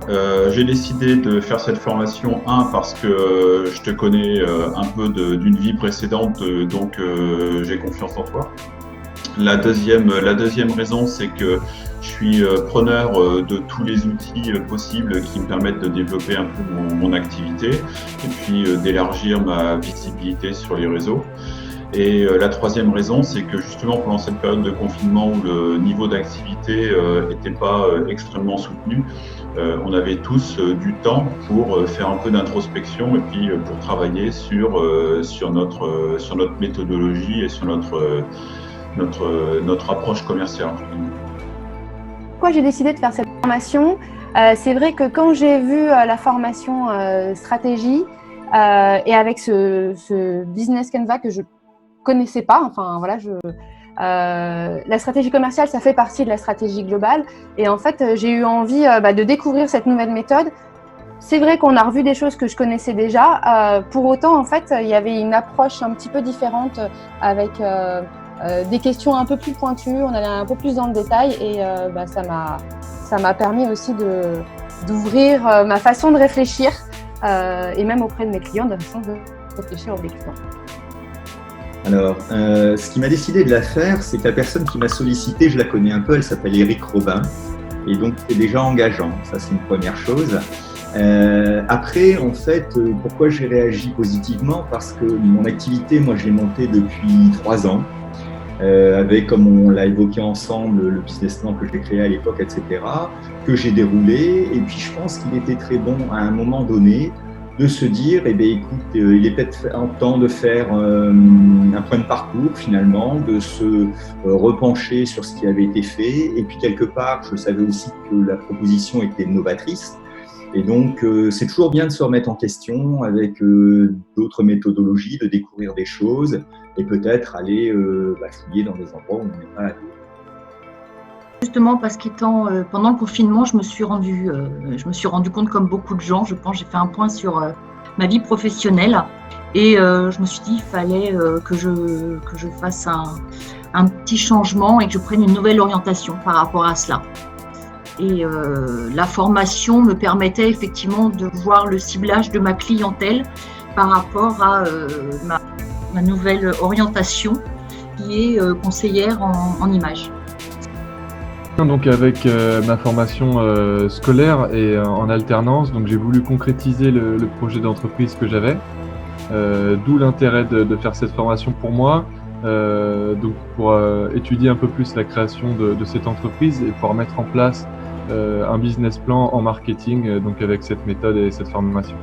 J'ai décidé de faire cette formation, parce que je te connais un peu d'une vie précédente, donc j'ai confiance en toi. La deuxième raison, c'est que je suis preneur de tous les outils possibles qui me permettent de développer un peu mon activité et puis d'élargir ma visibilité sur les réseaux. Et la troisième raison, c'est que justement pendant cette période de confinement où le niveau d'activité n'était pas extrêmement soutenu, on avait tous du temps pour faire un peu d'introspection et puis pour travailler sur notre méthodologie et sur notre approche commerciale. Pourquoi j'ai décidé de faire cette formation? C'est vrai que quand j'ai vu la formation stratégie et avec ce business Canva que je connaissais pas, enfin voilà, la stratégie commerciale, ça fait partie de la stratégie globale. Et en fait, j'ai eu envie de découvrir cette nouvelle méthode. C'est vrai qu'on a revu des choses que je connaissais déjà. Pour autant, en fait, il y avait une approche un petit peu différente avec des questions un peu plus pointues. On allait un peu plus dans le détail et ça m'a permis aussi d'ouvrir ma façon de réfléchir et même auprès de mes clients, de façon de réfléchir aux clients. Alors, ce qui m'a décidé de la faire, c'est que la personne qui m'a sollicité, je la connais un peu, elle s'appelle Éric Robin. Et donc, c'est déjà engageant. Ça, c'est une première chose. Après, en fait, pourquoi j'ai réagi positivement? Parce que mon activité, moi, je l'ai montée depuis 3 ans. Avec, comme on l'a évoqué ensemble, le business plan que j'ai créé à l'époque, etc., que j'ai déroulé. Et puis, je pense qu'il était très bon à un moment donné de se dire, eh bien, écoute, il est peut-être temps de faire un point de parcours finalement, de se repencher sur ce qui avait été fait. Et puis quelque part, je savais aussi que la proposition était novatrice. Et donc, c'est toujours bien de se remettre en question avec d'autres méthodologies, de découvrir des choses et peut-être aller fouiller dans des endroits où on n'est pas allé. Justement, parce qu'étant pendant le confinement, je me suis rendu compte, comme beaucoup de gens, je pense, j'ai fait un point sur ma vie professionnelle et je me suis dit qu'il fallait que je fasse un petit changement et que je prenne une nouvelle orientation par rapport à cela. Et la formation me permettait effectivement de voir le ciblage de ma clientèle par rapport à ma nouvelle orientation qui est conseillère en images. Donc avec ma formation scolaire et en alternance, donc j'ai voulu concrétiser le projet d'entreprise que j'avais, d'où l'intérêt de faire cette formation pour moi, donc pour étudier un peu plus la création de cette entreprise et pouvoir mettre en place un business plan en marketing, donc avec cette méthode et cette formation.